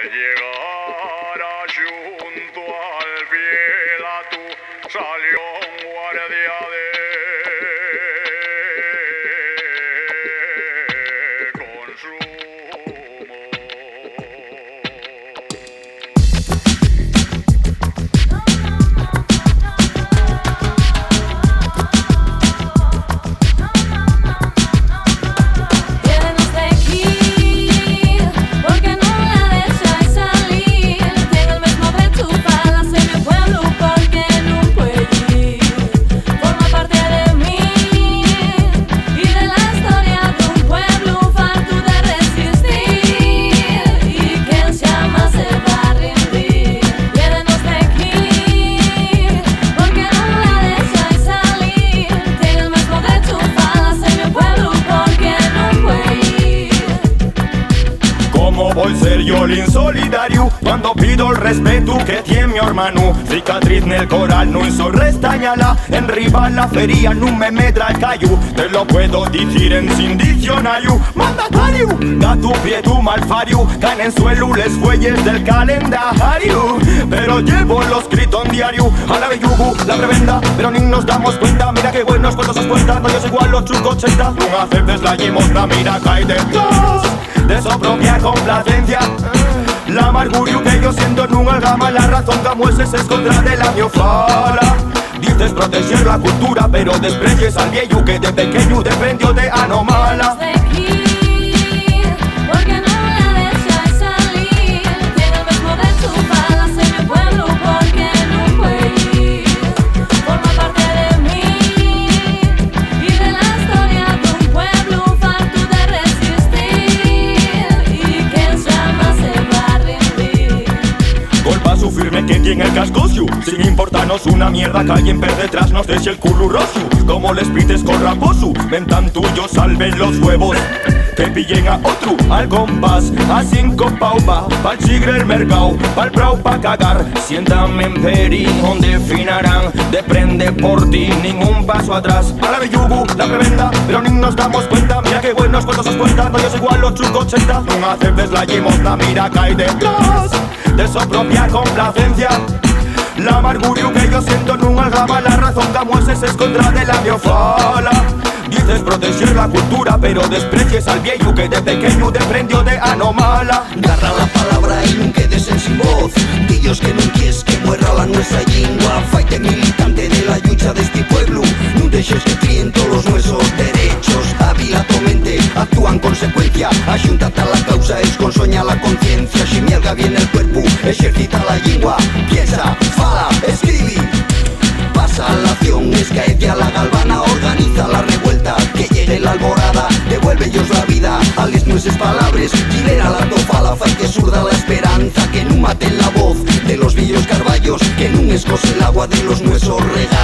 llegar junto al Piedatu salió un guardia de consumo. Tienes de aquí, porque no la dejáis salir. Tiene el mismo de tu palas en mi pueblo, porque no puede ir. Forma parte de mí y de la historia de un pueblo farto de resistir. Y quien se ama se va a rendir. Tienes de aquí, porque no la dejáis salir. Tiene el mismo de tu palas en mi pueblo, porque no puede ir. ¿Cómo voy a ser yo el insolidario cuando pido el respeto que tiene mi hermano? Cicatriz en el coral, no hizo restañala. En riba la feria no me medra el callo. Te lo puedo decir en sin diccionario. Mandatario, da tu pie tu malfario. Caen en suelo les fuelles del calendario. Pero llevo lo escrito en diario. A la bellugu, la prebenda, pero ni nos damos cuenta. Mira qué buenos cuentos os cuentan. No yo soy igual los chucos 80. No aceptes la limosna, mira cae detrás de su propia complacencia. La amargurio que yo siento nunca gama. La razón como es contra de la miofala. Dices proteger la cultura, pero desprecias al viejo que de pequeño defendió de anomala. De aquí, porque no la dejáis salir. Tiene el mismo de tu palas en mi pueblo, porque no puede ir. Forma parte de mí y de la historia de un pueblo farto de resistir. Y quien se ama se va a rendir. Golpazo firme que tiene el cascocio. Sin importarnos una mierda que alguien per detrás nos deje el culo rocio. Como les pites con raposo, ventan tuyo, salven los huevos. Que pillen a otro al compás, a 5 paupa, pa'l chigre el mercao, pa'l brau pa' cagar. Siéntame en peri, donde finarán, depende por ti, ningún paso atrás. A la bellugu, la prebenda, pero ni nos damos cuenta. Mira qué buenos cuentos os cuentan, no yo soy igual los chucos 80. No aceptes la limosna, mira cae detrás de su propia complacencia. La amargurio que yo siento nunca gama. La razón como es contra de la miofala. Dices proteger la cultura, pero desprecias al viejo que de pequeño defendió de anomala. Garra la palabra y no quedes en sin voz. Dillos que no quieres que muera la nuestra lengua. Faite militante de la lucha de este pueblo. No dejes que críen todos los nuestros derechos. Avila tu mente, actúa en consecuencia. Ajúntate a la causa, es con soña la conciencia. Si mielga bien el cuerpo, ejercita la lengua. Piensa, fala, escribe. Pasa la acción, es que a la galvana, organiza la revuelta, que llegue la alborada, devuelve ellos la vida a les nuestras palabras, gilera la tofala, fa que surda la esperanza, que no maten la voz de los villos carballos, que no escose el agua de los nuestros regalos.